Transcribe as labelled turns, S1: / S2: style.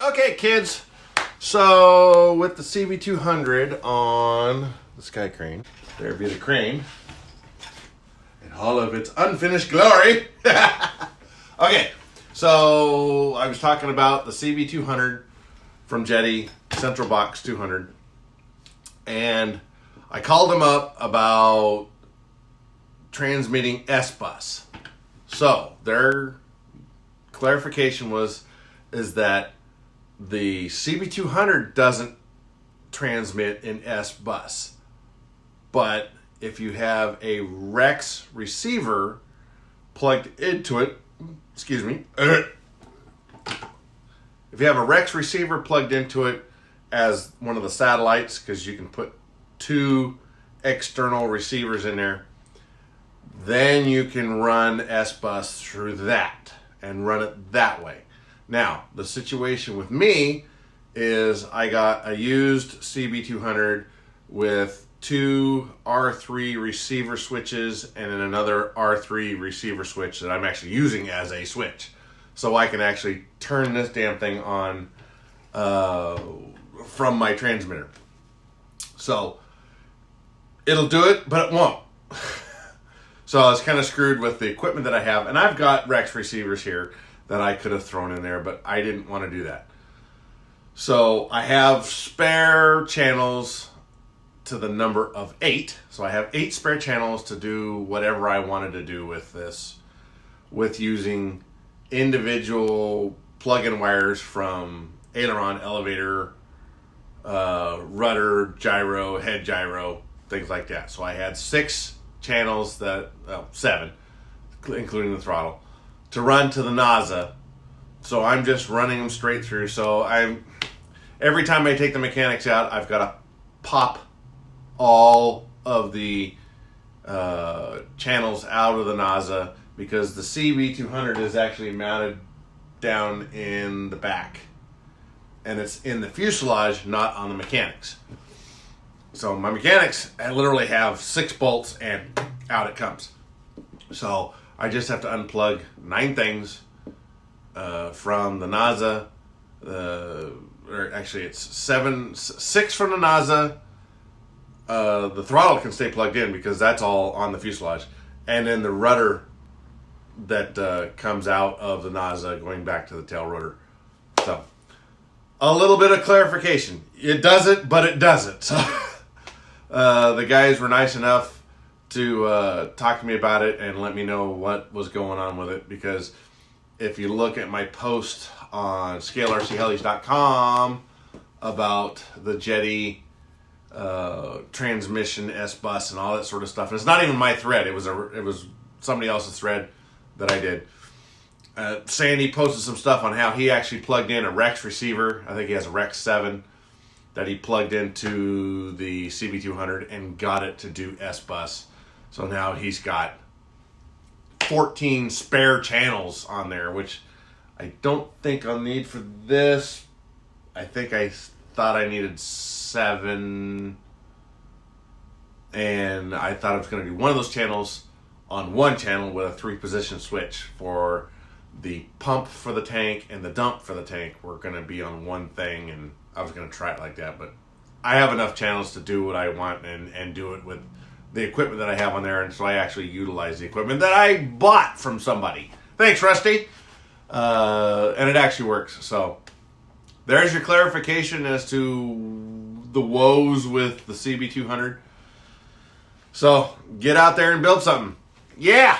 S1: Okay, kids. So with the CB200 on the Sky Crane, there be the crane in all of its unfinished glory. Okay, so I was talking about the CB200 from Jeti Central Box 200, and I called them up about transmitting SBUS. So their clarification is that the CB200 doesn't transmit in SBUS, but if you have a Rex receiver plugged into it, if you have a Rex receiver plugged into it as one of the satellites, because you can put two external receivers in there, then you can run SBUS through that and run it that way. Now, the situation with me is I got a used CB200 with two R3 receiver switches and then another R3 receiver switch that I'm actually using as a switch. So I can actually turn this damn thing on from my transmitter. So it'll do it, but it won't. So I was kind of screwed with the equipment that I have. And I've got Rex receivers here that I could have thrown in there, but I didn't want to do that. So I have spare channels to the number of 8. So I have 8 spare channels to do whatever I wanted to do with this, with using individual plug-in wires from aileron, elevator, rudder, gyro, head gyro, things like that. So I had 6 channels well, 7, including the throttle, to run to the NASA. So I'm just running them straight through. So every time I take the mechanics out, I've got to pop all of the channels out of the NASA, because the CB200 is actually mounted down in the back, and it's in the fuselage, not on the mechanics. So my mechanics, I literally have 6 bolts and out it comes. So I just have to unplug 9 things from the NASA. Or actually, it's 6 from the NASA. The throttle can stay plugged in because that's all on the fuselage, and then the rudder that comes out of the NASA going back to the tail rotor. So a little bit of clarification. It does it, but it doesn't. So the guys were nice enough to talk to me about it and let me know what was going on with it, because if you look at my post on ScaleRCHelis.com about the Jeti transmission SBUS and all that sort of stuff, and it's not even my thread, it was somebody else's thread that I did. Sandy posted some stuff on how he actually plugged in a Rex receiver. I think he has a Rex 7 that he plugged into the CB200 and got it to do SBUS. So now he's got 14 spare channels on there, which I don't think I'll need for this. I think I thought I needed 7, and I thought I was going to do one of those channels on one channel with a 3-position switch for the pump for the tank and the dump for the tank. We're going to be on one thing, and I was going to try it like that, but I have enough channels to do what I want and do it with the equipment that I have on there, and so I actually utilize the equipment that I bought from somebody. Thanks, Rusty. And it actually works. So there's your clarification as to the woes with the CB200. So get out there and build something. Yeah!